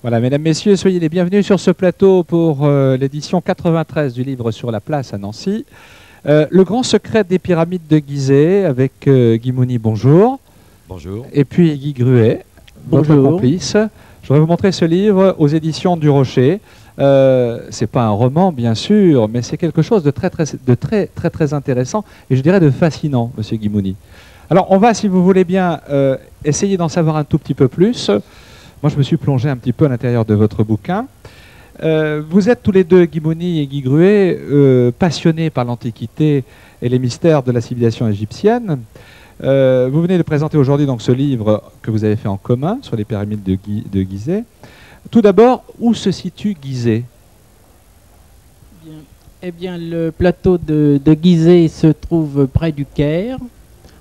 Voilà, mesdames, messieurs, soyez les bienvenus sur ce plateau pour l'édition 93 du livre Sur la place à Nancy. Le grand secret des pyramides de Gizeh avec Guy Mouni, bonjour. Bonjour. Et puis Guy Gruet, votre complice. Je voudrais vous montrer ce livre aux éditions du Rocher. C'est pas un roman, bien sûr, mais c'est quelque chose de très intéressant et je dirais de fascinant, monsieur Guy Mouni. Alors, on va, si vous voulez bien, essayer d'en savoir un tout petit peu plus. Moi, je me suis plongé un petit peu à l'intérieur de votre bouquin. Vous êtes tous les deux, Guy Mouni et Guy Gruet, passionnés par l'Antiquité et les mystères de la civilisation égyptienne. Vous venez de présenter aujourd'hui donc ce livre que vous avez fait en commun sur les pyramides de Gizeh. Tout d'abord, où se situe Gizeh? Eh bien, le plateau de Gizeh se trouve près du Caire.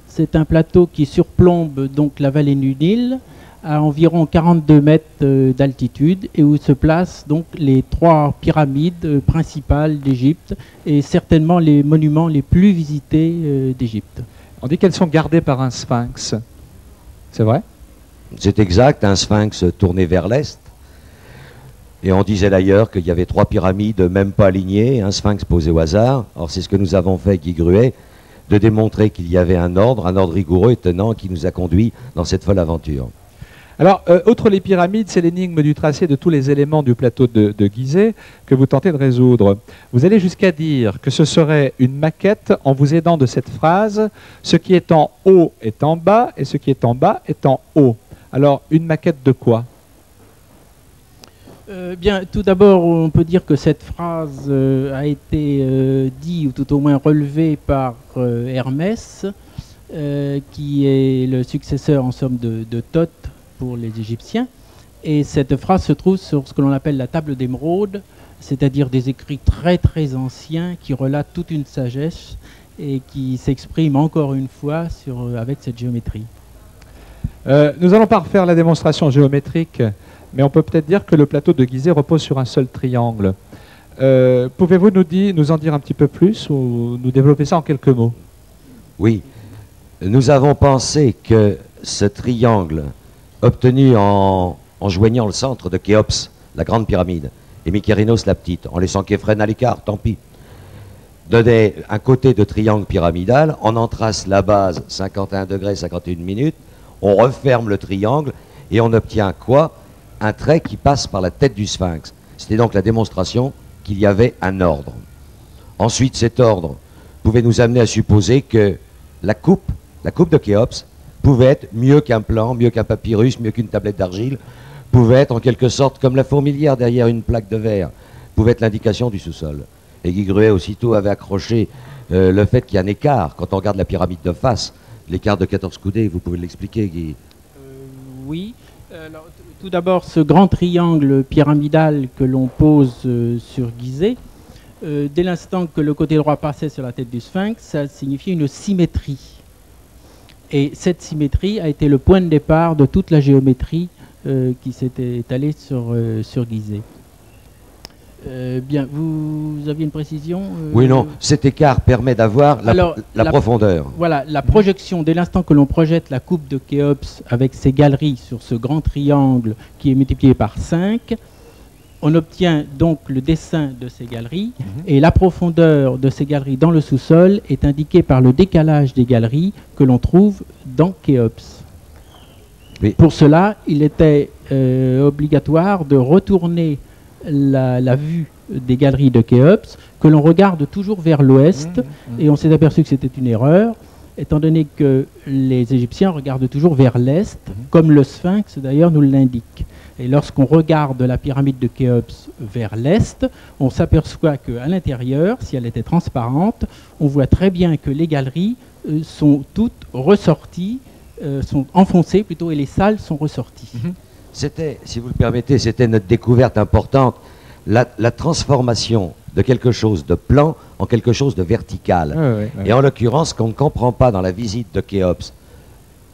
C'est un plateau qui surplombe donc la vallée du Nil à environ 42 mètres d'altitude et où se placent donc les 3 pyramides principales d'Égypte et certainement les monuments les plus visités d'Égypte. On dit qu'elles sont gardées par un sphinx. C'est vrai? C'est exact, un sphinx tourné vers l'est. Et on disait d'ailleurs qu'il y avait 3 pyramides même pas alignées, un sphinx posé au hasard. Alors c'est ce que nous avons fait, Guy Gruet, de démontrer qu'il y avait un ordre rigoureux et tenant qui nous a conduits dans cette folle aventure. Alors, outre les pyramides, c'est l'énigme du tracé de tous les éléments du plateau de Gizeh que vous tentez de résoudre. Vous allez jusqu'à dire que ce serait une maquette en vous aidant de cette phrase « Ce qui est en haut est en bas et ce qui est en bas est en haut ». Alors, une maquette de quoi? Bien, tout d'abord, on peut dire que cette phrase a été dite, ou tout au moins relevée par Hermès, qui est le successeur en somme de Thoth pour les Égyptiens. Et cette phrase se trouve sur ce que l'on appelle la table d'émeraude, c'est-à-dire des écrits très anciens qui relatent toute une sagesse et qui s'expriment encore une fois avec cette géométrie. Nous allons pas refaire la démonstration géométrique, mais on peut peut-être dire que le plateau de Gizeh repose sur un seul triangle. Pouvez-vous nous en dire un petit peu plus ou nous développer ça en quelques mots? Oui, nous avons pensé que ce triangle obtenu en joignant le centre de Khéops, la grande pyramide, et Mykérinos, la petite, en laissant Képhren à l'écart, tant pis, donnait un côté de triangle pyramidal, on en trace la base 51 degrés, 51 minutes, on referme le triangle et on obtient quoi? Un trait qui passe par la tête du sphinx. C'était donc la démonstration qu'il y avait un ordre. Ensuite, cet ordre pouvait nous amener à supposer que la coupe de Khéops pouvait être mieux qu'un plan, mieux qu'un papyrus, mieux qu'une tablette d'argile, pouvait être en quelque sorte comme la fourmilière derrière une plaque de verre, pouvait être l'indication du sous-sol. Et Guy Gruet aussitôt avait accroché le fait qu'il y a un écart, quand on regarde la pyramide de face, l'écart de 14 coudées, vous pouvez l'expliquer, Guy? Oui. Alors, tout d'abord, ce grand triangle pyramidal que l'on pose sur Gizeh, dès l'instant que le côté droit passait sur la tête du sphinx, ça signifiait une symétrie. Et cette symétrie a été le point de départ de toute la géométrie qui s'était étalée sur Gizeh. Bien, vous aviez une précision? Oui, non, cet écart permet d'avoir la profondeur. Voilà, la projection, dès l'instant que l'on projette la coupe de Khéops avec ses galeries sur ce grand triangle qui est multiplié par 5, on obtient donc le dessin de ces galeries et la profondeur de ces galeries dans le sous-sol est indiquée par le décalage des galeries que l'on trouve dans Khéops. Oui. Pour cela, il était obligatoire de retourner la vue des galeries de Khéops, que l'on regarde toujours vers l'ouest, et on s'est aperçu que c'était une erreur, étant donné que les Égyptiens regardent toujours vers l'est, comme le sphinx d'ailleurs nous l'indique. Et lorsqu'on regarde la pyramide de Khéops vers l'est, on s'aperçoit qu'à l'intérieur, si elle était transparente, on voit très bien que les galeries sont toutes ressorties, sont enfoncées plutôt, et les salles sont ressorties. C'était, si vous le permettez, c'était notre découverte importante, la transformation de quelque chose de plan en quelque chose de vertical. Et en l'occurrence, qu'on ne comprend pas dans la visite de Khéops,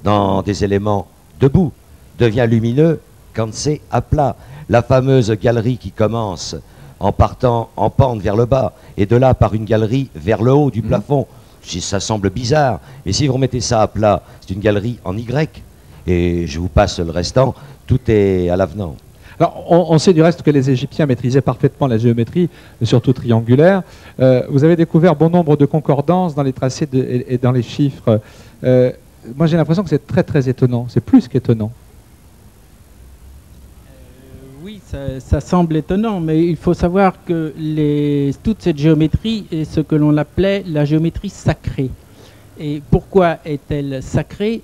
dans des éléments debout, devient lumineux quand c'est à plat. La fameuse galerie qui commence en partant en pente vers le bas, et de là par une galerie vers le haut du plafond. Ça semble bizarre, mais si vous remettez ça à plat, c'est une galerie en Y, et je vous passe le restant, tout est à l'avenant. Alors, on sait du reste que les Égyptiens maîtrisaient parfaitement la géométrie, surtout triangulaire. Vous avez découvert bon nombre de concordances dans les tracés et dans les chiffres. Moi, j'ai l'impression que c'est très très étonnant. C'est plus qu'étonnant. Oui, ça semble étonnant, mais il faut savoir que toute cette géométrie est ce que l'on appelait la géométrie sacrée. Et pourquoi est-elle sacrée?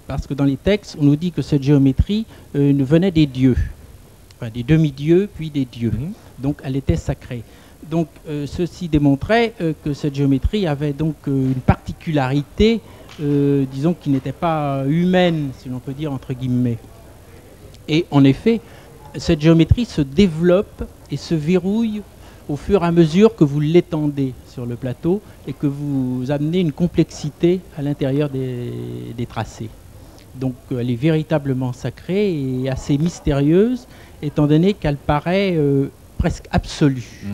Parce que dans les textes, on nous dit que cette géométrie venait des dieux, enfin, des demi-dieux, puis des dieux. Donc elle était sacrée. Donc ceci démontrait que cette géométrie avait donc une particularité, disons, qui n'était pas humaine, si l'on peut dire, entre guillemets. Et en effet, cette géométrie se développe et se verrouille au fur et à mesure que vous l'étendez sur le plateau et que vous amenez une complexité à l'intérieur des tracés. Donc elle est véritablement sacrée et assez mystérieuse, étant donné qu'elle paraît presque absolue.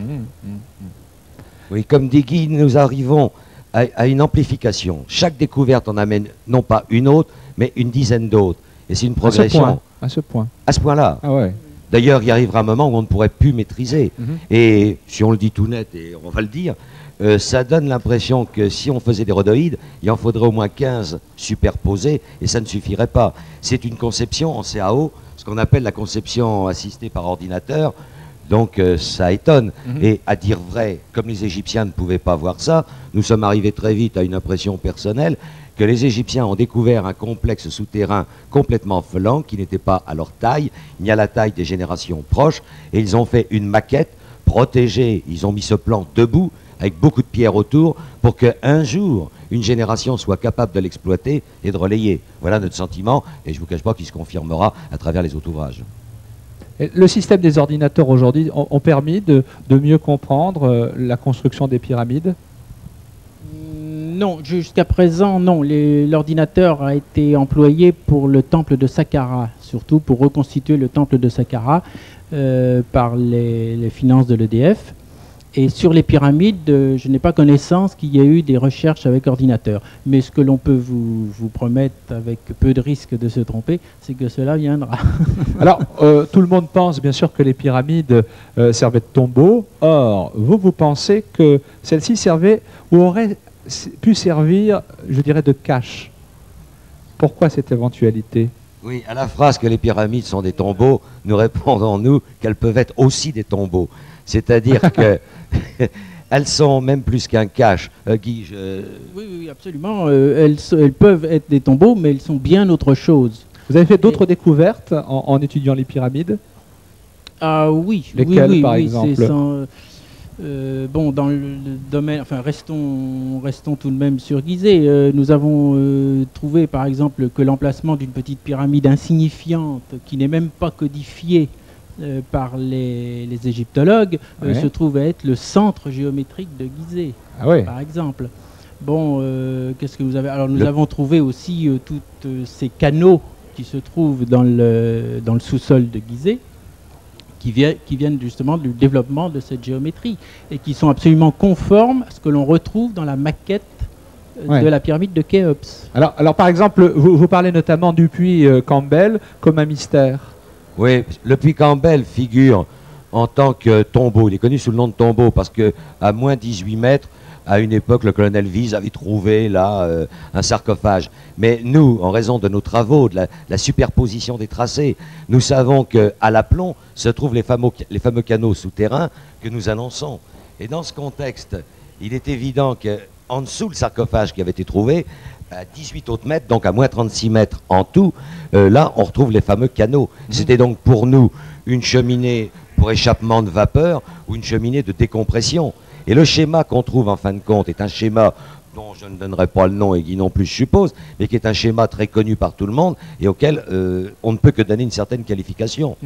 Oui, comme dit Guy, nous arrivons à une amplification. Chaque découverte en amène non pas une autre, mais une dizaine d'autres. Et c'est une progression. À ce point. À ce point-là. Ah ouais. D'ailleurs, il arrivera un moment où on ne pourrait plus maîtriser. Et si on le dit tout net, et on va le dire, ça donne l'impression que si on faisait des rhodoïdes, il en faudrait au moins 15 superposés, et ça ne suffirait pas. C'est une conception en CAO, ce qu'on appelle la conception assistée par ordinateur, donc ça étonne. Et à dire vrai, comme les Égyptiens ne pouvaient pas voir ça, nous sommes arrivés très vite à une impression personnelle que les Égyptiens ont découvert un complexe souterrain complètement affolant qui n'était pas à leur taille, ni à la taille des générations proches, et ils ont fait une maquette protégée, ils ont mis ce plan debout, avec beaucoup de pierres autour, pour qu'un jour, une génération soit capable de l'exploiter et de relayer. Voilà notre sentiment, et je ne vous cache pas qu'il se confirmera à travers les autres ouvrages. Le système des ordinateurs aujourd'hui ont permis de mieux comprendre la construction des pyramides? Non, jusqu'à présent, non. L'ordinateur a été employé pour le temple de Saqqara, surtout pour reconstituer le temple de Saqqara par les finances de l'EDF. Et sur les pyramides, je n'ai pas connaissance qu'il y ait eu des recherches avec ordinateur. Mais ce que l'on peut vous promettre, avec peu de risque de se tromper, c'est que cela viendra. Alors, tout le monde pense bien sûr que les pyramides servaient de tombeaux. Or, vous pensez que celles-ci servaient ou auraient pu servir, je dirais, de cache. Pourquoi cette éventualité? Oui, à la phrase que les pyramides sont des tombeaux, nous répondons, nous, qu'elles peuvent être aussi des tombeaux. C'est-à-dire que elles sont même plus qu'un cache. Guy, Oui, absolument. Elles peuvent être des tombeaux, mais elles sont bien autre chose. Vous avez fait d'autres découvertes en étudiant les pyramides? Ah oui. Lesquelles, par exemple? Bon, dans le domaine, enfin, restons tout de même sur Gizeh. Nous avons trouvé, par exemple, que l'emplacement d'une petite pyramide insignifiante, qui n'est même pas codifiée par les égyptologues, se trouve à être le centre géométrique de Gizeh, par exemple. Bon, qu'est-ce que vous avez? Alors, nous avons trouvé aussi tous ces canaux qui se trouvent dans le sous-sol de Gizeh, qui viennent justement du développement de cette géométrie et qui sont absolument conformes à ce que l'on retrouve dans la maquette de la pyramide de Khéops. Alors par exemple, vous parlez notamment du puits Campbell comme un mystère. Oui, le puits Campbell figure en tant que tombeau. Il est connu sous le nom de tombeau parce qu'à moins 18 mètres, à une époque, le colonel Vise avait trouvé là un sarcophage. Mais nous, en raison de nos travaux, de la superposition des tracés, nous savons qu'à l'aplomb se trouvent les fameux canaux souterrains que nous annonçons. Et dans ce contexte, il est évident qu'en dessous le sarcophage qui avait été trouvé, à 18 autres mètres, donc à moins 36 mètres en tout, là on retrouve les fameux canaux. C'était donc pour nous une cheminée pour échappement de vapeur ou une cheminée de décompression. Et le schéma qu'on trouve en fin de compte est un schéma dont je ne donnerai pas le nom et qui non plus je suppose, mais qui est un schéma très connu par tout le monde et auquel on ne peut que donner une certaine qualification.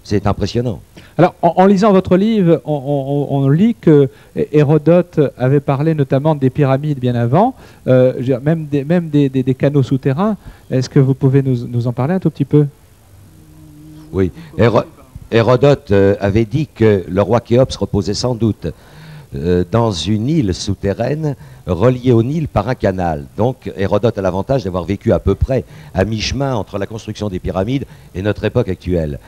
C'est impressionnant. Alors, en lisant votre livre, on lit que Hérodote avait parlé notamment des pyramides bien avant, même des canaux souterrains. Est-ce que vous pouvez nous en parler un tout petit peu? Oui. Hérodote avait dit que le roi Khéops reposait sans doute dans une île souterraine reliée au Nil par un canal. Donc Hérodote a l'avantage d'avoir vécu à peu près à mi-chemin entre la construction des pyramides et notre époque actuelle.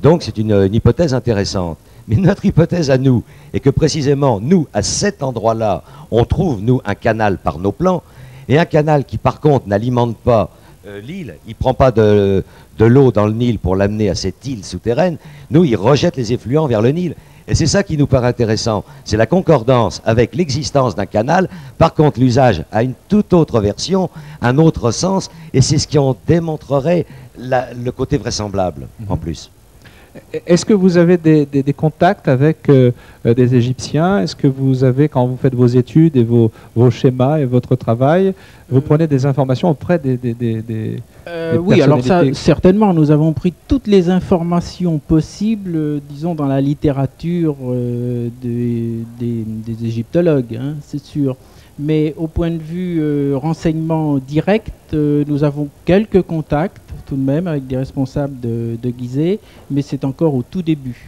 Donc c'est une hypothèse intéressante. Mais notre hypothèse à nous est que précisément, nous, à cet endroit-là, on trouve, nous, un canal par nos plans, et un canal qui, par contre, n'alimente pas l'île, il ne prend pas de l'eau dans le Nil pour l'amener à cette île souterraine. Nous, il rejette les effluents vers le Nil. Et c'est ça qui nous paraît intéressant. C'est la concordance avec l'existence d'un canal. Par contre, l'usage a une toute autre version, un autre sens, et c'est ce qui en démontrerait le côté vraisemblable, en plus. Est-ce que vous avez des contacts avec des Égyptiens? Est-ce que vous avez, quand vous faites vos études et vos schémas et votre travail, vous prenez des informations auprès des oui, alors ça, certainement, nous avons pris toutes les informations possibles, disons, dans la littérature des égyptologues, hein, c'est sûr. Mais au point de vue renseignement direct, nous avons quelques contacts tout de même avec des responsables de Gizeh, mais c'est encore au tout début.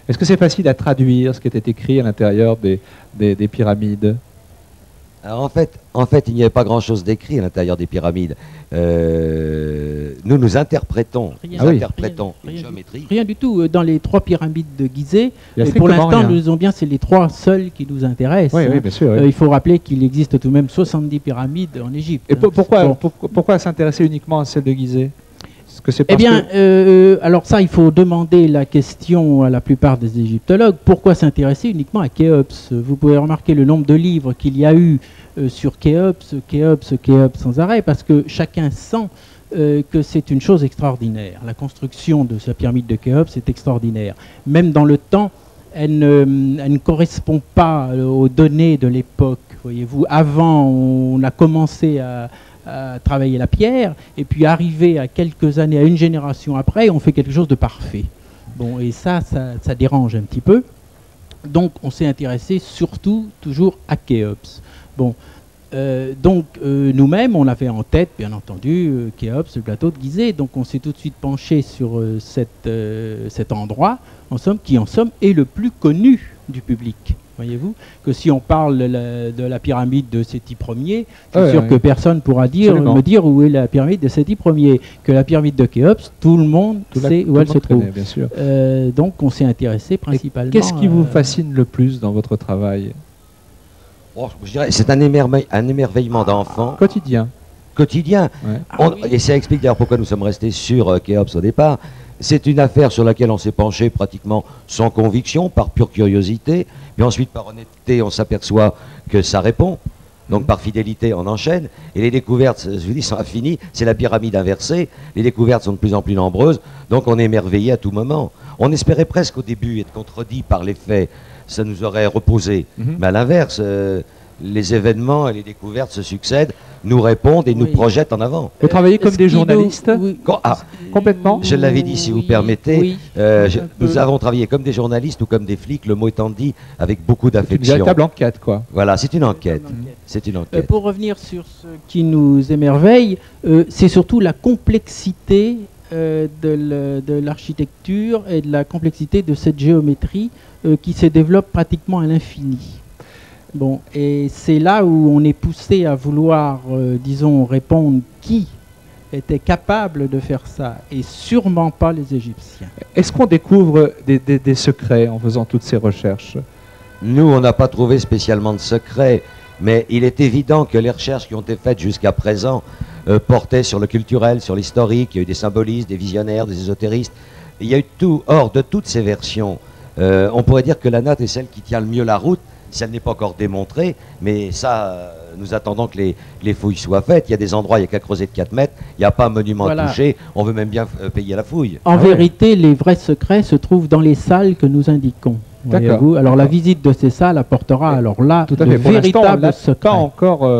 Est-ce que c'est facile à traduire ce qui était écrit à l'intérieur des pyramides? Alors en fait, il n'y avait pas grand-chose d'écrit à l'intérieur des pyramides. Nous interprétons, une géométrie. Rien du tout. Dans les 3 pyramides de Gizeh, pour l'instant, nous disons bien c'est les 3 seules qui nous intéressent. Oui, bien sûr. Il faut rappeler qu'il existe tout de même 70 pyramides en Égypte. Et pourquoi s'intéresser uniquement à celle de Gizeh? Alors ça, il faut demander la question à la plupart des égyptologues. Pourquoi s'intéresser uniquement à Khéops? Vous pouvez remarquer le nombre de livres qu'il y a eu sur Khéops sans arrêt, parce que chacun sent que c'est une chose extraordinaire. La construction de la pyramide de Khéops est extraordinaire. Même dans le temps, elle ne correspond pas aux données de l'époque. Voyez-vous, avant, on a commencé à travailler la pierre, et puis arrivé à quelques années, à une génération après, on fait quelque chose de parfait. Bon, et ça dérange un petit peu. Donc, on s'est intéressé surtout, toujours à Khéops. Bon, nous-mêmes, on avait en tête, bien entendu, Khéops, le plateau de Gizeh. Donc, on s'est tout de suite penché sur cet endroit, qui en somme est le plus connu du public. Voyez-vous, que si on parle de la pyramide de Séti Ier, je suis sûr que personne ne pourra me dire où est la pyramide de Séti Ier. Que la pyramide de Khéops, tout le monde sait où elle se trouve. Bien sûr. Donc on s'est intéressé principalement. Qu'est-ce qui vous fascine le plus dans votre travail? Je dirais c'est un émerveillement d'enfant. Quotidien. Ouais. Et ça explique d'ailleurs pourquoi nous sommes restés sur Khéops au départ. C'est une affaire sur laquelle on s'est penché pratiquement sans conviction, par pure curiosité. Mais ensuite, par honnêteté, on s'aperçoit que ça répond. Donc, par fidélité, on enchaîne. Et les découvertes, je vous dis, sont infinies. C'est la pyramide inversée. Les découvertes sont de plus en plus nombreuses. Donc, on est émerveillé à tout moment. On espérait presque au début être contredit par les faits. Ça nous aurait reposé. Mais à l'inverse, les événements et les découvertes se succèdent, nous répondent et nous projettent en avant. Vous travaillez comme des journalistes? Complètement. Je l'avais dit, si vous permettez. Nous avons travaillé comme des journalistes ou comme des flics, le mot étant dit, avec beaucoup d'affection. C'est une véritable enquête, quoi. Voilà, c'est une enquête. C'est une enquête. Pour revenir sur ce qui nous émerveille, c'est surtout la complexité de l'architecture et de la complexité de cette géométrie qui se développe pratiquement à l'infini. Bon, et c'est là où on est poussé à vouloir, disons, répondre qui était capable de faire ça, et sûrement pas les Égyptiens. Est-ce qu'on découvre des secrets en faisant toutes ces recherches? Nous, on n'a pas trouvé spécialement de secrets, mais il est évident que les recherches qui ont été faites jusqu'à présent portaient sur le culturel, sur l'historique. Il y a eu des symbolistes, des visionnaires, des ésotéristes. Il y a eu tout. Or, de toutes ces versions, on pourrait dire que la note est celle qui tient le mieux la route. Ça n'est pas encore démontré, mais ça, nous attendons que les fouilles soient faites. Il y a des endroits, il n'y a qu'à creuser de 4 mètres, il n'y a pas un monument touché, on veut même bien payer la fouille. En vérité, les vrais secrets se trouvent dans les salles que nous indiquons. D'accord. Alors la visite de ces salles apportera alors là de véritables secrets. Encore,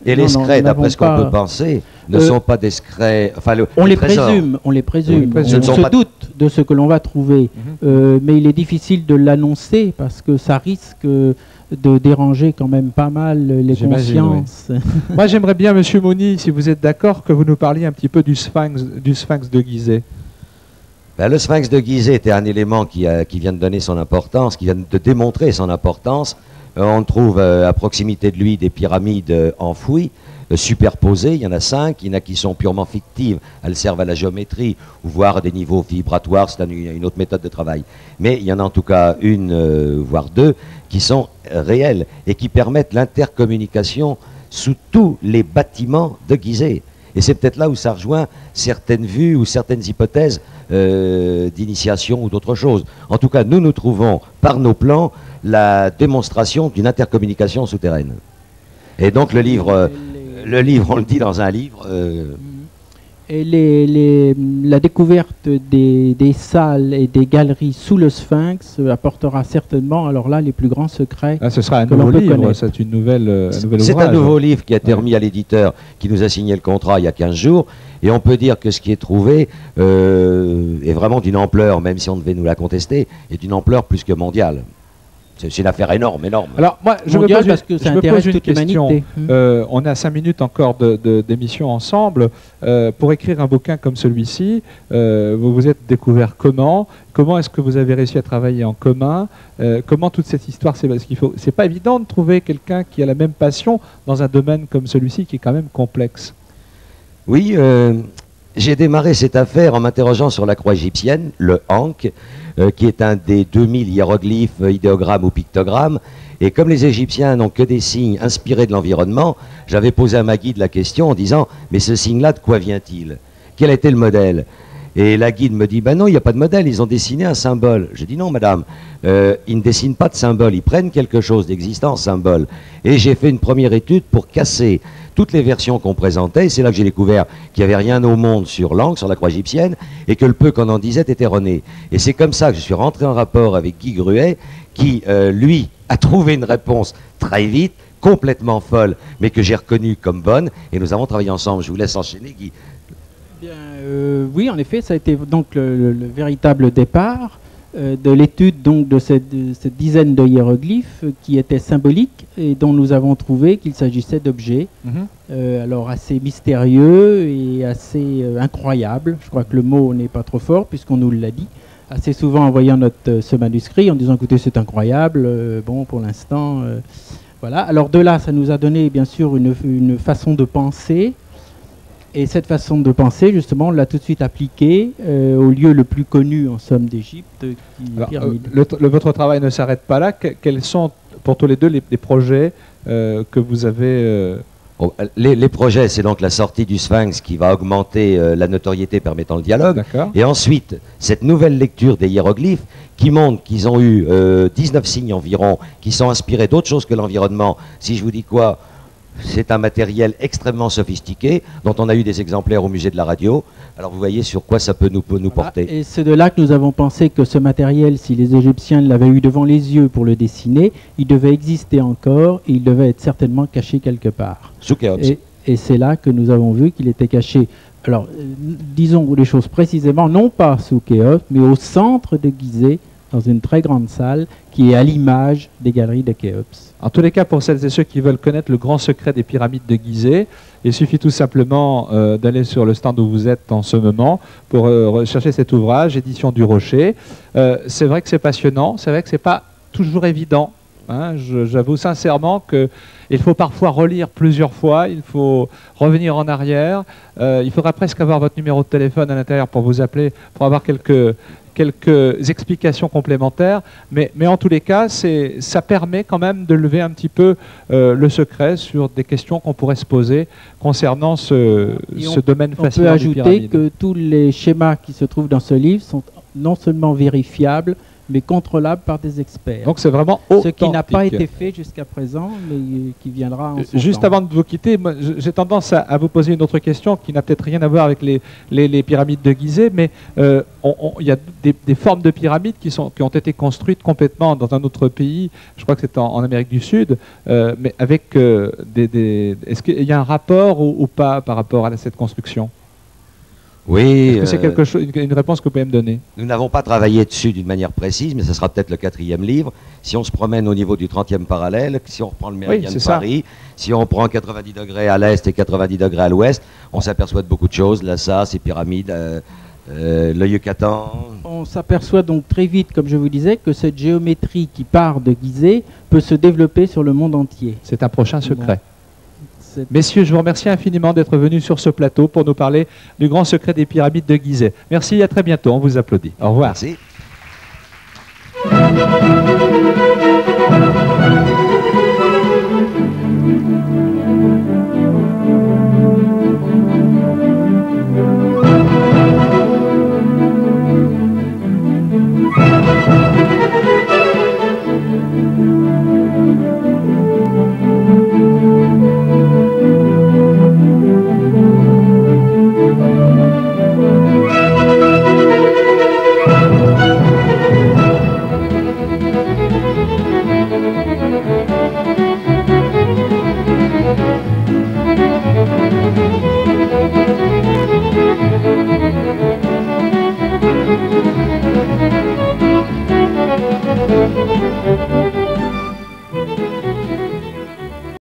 et les secrets, d'après ce qu'on peut penser, ne sont pas des secrets. Enfin, on les présume. On se doute de ce que l'on va trouver, mais il est difficile de l'annoncer parce que ça risque de déranger quand même pas mal les consciences. Oui. Moi, j'aimerais bien, Monsieur Mouni, si vous êtes d'accord, que vous nous parliez un petit peu du sphinx de Gizeh. Le sphinx de Gizeh était un élément qui vient de donner son importance, qui vient de démontrer son importance. On trouve à proximité de lui des pyramides enfouies. superposées, il y en a 5, il y en a qui sont purement fictives, elles servent à la géométrie, ou voire à des niveaux vibratoires, c'est une autre méthode de travail. Mais il y en a en tout cas une, voire deux, qui sont réelles et qui permettent l'intercommunication sous tous les bâtiments de Gizeh. Et c'est peut-être là où ça rejoint certaines vues ou certaines hypothèses d'initiation ou d'autre chose. En tout cas, nous trouvons par nos plans la démonstration d'une intercommunication souterraine. Et donc le livre, on le dit dans un livre... Et la découverte des salles et des galeries sous le Sphinx apportera certainement, alors là, les plus grands secrets. Ah, ce sera un nouveau livre, c'est une nouvelle, un nouvel C'est ouvrage. un nouveau livre qui a été remis à l'éditeur qui nous a signé le contrat il y a 15 jours. Et on peut dire que ce qui est trouvé est vraiment d'une ampleur, même si on devait nous la contester, est d'une ampleur plus que mondiale. C'est une affaire énorme, énorme. Alors, moi, je me Mondial, pose, parce que ça je me intéresse pose une toute question. l'humanité. On a 5 minutes encore d'émission ensemble. Pour écrire un bouquin comme celui-ci, vous vous êtes découvert comment? Comment est-ce que vous avez réussi à travailler en commun? Comment toute cette histoire, c'est pas évident de trouver quelqu'un qui a la même passion dans un domaine comme celui-ci qui est quand même complexe. Oui, j'ai démarré cette affaire en m'interrogeant sur la croix égyptienne, le Ankh, qui est un des 2000 hiéroglyphes, idéogrammes ou pictogrammes. Et comme les Égyptiens n'ont que des signes inspirés de l'environnement, j'avais posé à ma guide la question en disant « Mais ce signe-là, de quoi vient-il? Quel était le modèle ?» Et la guide me dit « Ben non, il n'y a pas de modèle, ils ont dessiné un symbole. » Je dis « Non, madame, ils ne dessinent pas de symbole, ils prennent quelque chose d'existant en symbole. » Et j'ai fait une première étude pour casser toutes les versions qu'on présentait. C'est là que j'ai découvert qu'il n'y avait rien au monde sur l'Ankh, sur la croix égyptienne, et que le peu qu'on en disait était erroné. Et c'est comme ça que je suis rentré en rapport avec Guy Gruet, qui, lui, a trouvé une réponse très vite, complètement folle, mais que j'ai reconnue comme bonne, et nous avons travaillé ensemble. Je vous laisse enchaîner, Guy. Bien, oui, en effet, ça a été donc le véritable départ de l'étude donc de cette dizaine de hiéroglyphes qui étaient symboliques et dont nous avons trouvé qu'il s'agissait d'objets alors assez mystérieux et assez incroyables. Je crois que le mot n'est pas trop fort puisqu'on nous l'a dit assez souvent en voyant ce manuscrit en disant écoutez c'est incroyable, bon pour l'instant voilà. Alors de là ça nous a donné bien sûr une façon de penser. Et cette façon de penser, justement, on l'a tout de suite appliquée au lieu le plus connu, en somme, d'Égypte, qui est pyramide. Votre travail ne s'arrête pas là. Quels sont, pour tous les deux, les projets que vous avez Les projets, c'est donc la sortie du Sphinx qui va augmenter la notoriété permettant le dialogue. Et ensuite, cette nouvelle lecture des hiéroglyphes qui montre qu'ils ont eu 19 signes environ, qui sont inspirés d'autres choses que l'environnement. Si je vous dis quoi ? C'est un matériel extrêmement sophistiqué dont on a eu des exemplaires au musée de la radio. Alors vous voyez sur quoi ça peut nous porter. Et c'est de là que nous avons pensé que ce matériel, si les Égyptiens l'avaient eu devant les yeux pour le dessiner, il devait exister encore et il devait être certainement caché quelque part. Sous Khéops. Et c'est là que nous avons vu qu'il était caché. Alors disons les choses précisément, non pas sous Khéops, mais au centre de Gizeh, dans une très grande salle qui est à l'image des galeries de Khéops. En tous les cas, pour celles et ceux qui veulent connaître le grand secret des pyramides de Gizeh, il suffit tout simplement d'aller sur le stand où vous êtes en ce moment pour rechercher cet ouvrage, Édition du Rocher. C'est vrai que c'est passionnant, c'est vrai que ce n'est pas toujours évident. Hein, j'avoue sincèrement qu'il faut parfois relire plusieurs fois, il faut revenir en arrière, il faudra presque avoir votre numéro de téléphone à l'intérieur pour vous appeler, pour avoir quelques explications complémentaires, mais en tous les cas, ça permet quand même de lever un petit peu le secret sur des questions qu'on pourrait se poser concernant ce domaine fascinant. On peut ajouter que tous les schémas qui se trouvent dans ce livre sont non seulement vérifiables, mais contrôlable par des experts. Donc c'est vraiment authentique. Ce qui n'a pas été fait jusqu'à présent, mais qui viendra en son Juste temps. avant de vous quitter, j'ai tendance à vous poser une autre question qui n'a peut-être rien à voir avec les pyramides de Gizeh, mais il y a des formes de pyramides qui ont été construites complètement dans un autre pays, je crois que c'est en Amérique du Sud, mais avec est-ce qu'il y a un rapport ou pas par rapport à cette construction ? Oui. Est-ce que c'est une réponse que vous pouvez me donner? Nous n'avons pas travaillé dessus d'une manière précise, mais ce sera peut-être le 4e livre. Si on se promène au niveau du 30e parallèle, si on reprend le méridien de Paris, si on prend 90 degrés à l'est et 90 degrés à l'ouest, on s'aperçoit de beaucoup de choses. Lhasa, ces pyramides, le Yucatan. On s'aperçoit donc très vite, comme je vous disais, que cette géométrie qui part de Gizeh peut se développer sur le monde entier. C'est un prochain secret. Messieurs, je vous remercie infiniment d'être venus sur ce plateau pour nous parler du grand secret des pyramides de Gizeh. Merci, à très bientôt, on vous applaudit. Au revoir. Merci.